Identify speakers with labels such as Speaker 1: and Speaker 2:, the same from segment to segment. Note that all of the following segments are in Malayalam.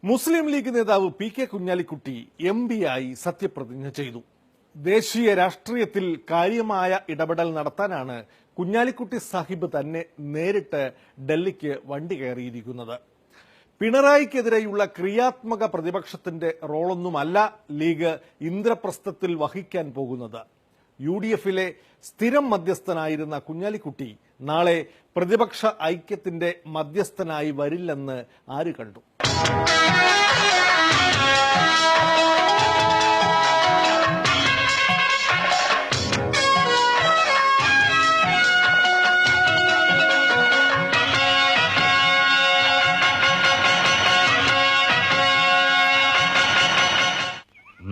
Speaker 1: മുസ്ലിം ലീഗ് നേതാവ് PK കുഞ്ഞാലിക്കുട്ടി MP ആയി സത്യപ്രതിജ്ഞ ചെയ്തു. ദേശീയ രാഷ്ട്രീയത്തിൽ കാര്യമായ ഇടപെടൽ നടത്താനാണ് കുഞ്ഞാലിക്കുട്ടി സാഹിബ് തന്നെ നേരിട്ട് ഡൽഹിക്ക് വണ്ടി കയറിയിരിക്കുന്നത്. പിണറായിക്കെതിരെയുള്ള ക്രിയാത്മക പ്രതിപക്ഷത്തിന്റെ റോളൊന്നുമല്ല ലീഗ് ഇന്ദ്രപ്രസ്ഥത്തിൽ വഹിക്കാൻ പോകുന്നത്. UDFിലെ സ്ഥിരം മധ്യസ്ഥനായിരുന്ന കുഞ്ഞാലിക്കുട്ടി നാളെ പ്രതിപക്ഷ ഐക്യത്തിന്റെ മധ്യസ്ഥനായി വരില്ലെന്ന് ആര് കണ്ടു?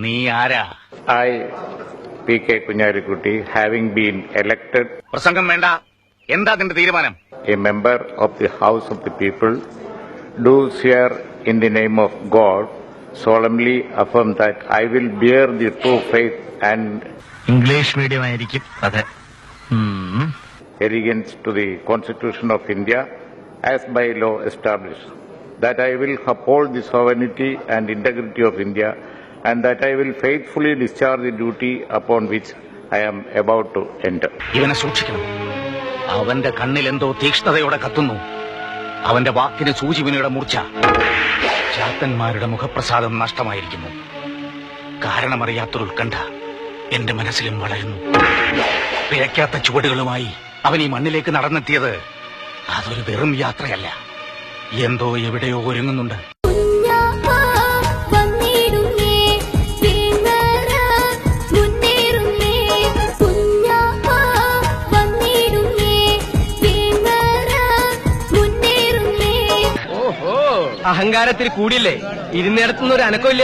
Speaker 2: നീ ആരാ?
Speaker 3: PK Kunyalikutti, having been elected
Speaker 2: പ്രസംഗം വേണ്ട. എന്താ നിന്റെ തീരുമാനം?
Speaker 3: a member of the House of the People, do swear in the name of God, solemnly affirm that I will bear the true faith and
Speaker 2: English medium ആയിരിക്കും. അതെ.
Speaker 3: allegiance to the Constitution of India as by law established, that I will uphold the sovereignty and integrity of India, and that I will faithfully discharge the duty upon which I am about to enter.
Speaker 2: ഇവനെ സൂക്ഷിക്കണം. അവന്റെ കണ്ണിൽ എന്തോ തീക്ഷ്ണതയോടെ കത്തുന്നു. അവന്റെ വാക്കിന് സൂചിവിനയുടെ മൂർച്ച. ചാത്തന്മാരുടെ മുഖപ്രസാദം നഷ്ടമായിരിക്കുന്നു. കാരണമറിയാത്തൊരു ഉത്കണ്ഠ എന്റെ മനസ്സിലും വളരുന്നു. പിഴയ്ക്കാത്ത ചുവടുകളുമായി അവൻ ഈ മണ്ണിലേക്ക് നടന്നെത്തിയത് അതൊരു വെറും യാത്രയല്ല. എന്തോ എവിടെയോ ഒരുങ്ങുന്നുണ്ട്.
Speaker 4: അഹങ്കാരത്തിൽ കൂടിയില്ലേ? ഇരുന്നിടത്തുനിന്ന് ഒരു അനക്കമില്ല.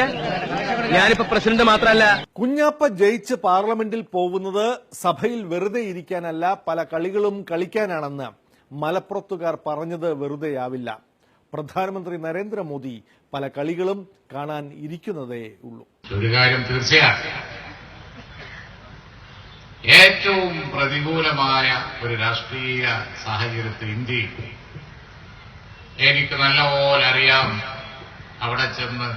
Speaker 4: ഞാനിപ്പോ പ്രസിഡന്റ് മാത്രമല്ല.
Speaker 1: കുഞ്ഞാപ്പ ജയിച്ച് പാർലമെന്റിൽ പോകുന്നത് സഭയിൽ വെറുതെ ഇരിക്കാനല്ല, പല കളികളും കളിക്കാനാണെന്ന് മലപ്പുറത്തുകാർ പറഞ്ഞത് വെറുതെയാവില്ല. പ്രധാനമന്ത്രി നരേന്ദ്രമോദി പല കളികളും കാണാൻ ഇരിക്കുന്നതേ ഉള്ളൂ.
Speaker 5: ഒരു കാര്യം തീർച്ചയാണ്, ഏറ്റവും പ്രതികൂലമായ ഒരു രാഷ്ട്രീയ സാഹചര്യത്തിൽ ഇന്ത്യയിൽ എനിക്ക് നല്ലപോലെ അറിയാം. അവിടെ ചെന്ന്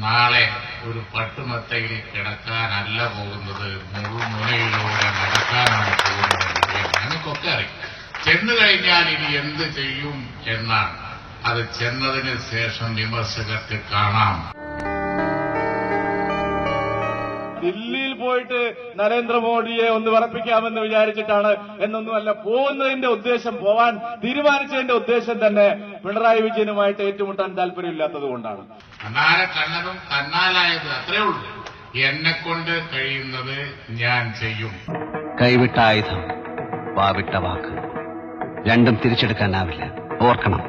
Speaker 5: നാളെ ഒരു പട്ടുമത്തയിൽ കിടക്കാനല്ല പോകുന്നത്, മുൾമുനയിലൂടെ നടക്കാനാണ് പോകുന്നത്. ഞങ്ങൾക്കൊക്കെ അറിയാം. ചെന്നു കഴിഞ്ഞാൽ ഇനി എന്ത് ചെയ്യും എന്നാണ്. അത് ചെന്നതിന് ശേഷം വിമർശകർക്ക് കാണാം.
Speaker 6: ദില്ലിയിൽ പോയിട്ട് നരേന്ദ്രമോദിയെ ഒന്ന് വിറപ്പിക്കാമെന്ന് വിചാരിച്ചിട്ടാണ് എന്നൊന്നുമല്ല. പോകുന്നതിന്റെ ഉദ്ദേശം, പോവാൻ തീരുമാനിച്ചതിന്റെ ഉദ്ദേശം തന്നെ പിണറായി വിജയനുമായിട്ട് ഏറ്റുമുട്ടാൻ താല്പര്യമില്ലാത്തത് കൊണ്ടാണ്.
Speaker 5: അന്നാരെ കണ്ണതും തന്നാലായത് അത്രേ ഉള്ളൂ. എന്നെ കൊണ്ട് കഴിയുന്നത് ഞാൻ ചെയ്യും.
Speaker 7: കൈവിട്ട ആയുധം, വാവിട്ട വാക്ക്, രണ്ടും തിരിച്ചെടുക്കാനാവില്ല. ഓർക്കണം,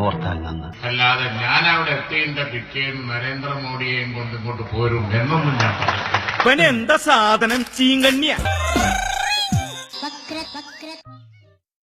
Speaker 7: ഓർത്താൽ നന്ന്.
Speaker 5: അല്ലാതെ ഞാൻ അവിടെ എത്തിയതിന്റെ പിറ്റേന്ന് നരേന്ദ്രമോദിയെയും കൊണ്ട് ഇങ്ങോട്ട് പോരും എന്നൊന്നും ഞാൻ പറഞ്ഞിട്ടില്ല.
Speaker 4: എന്താ സാധനം? ചീങ്കണ്ണിയ.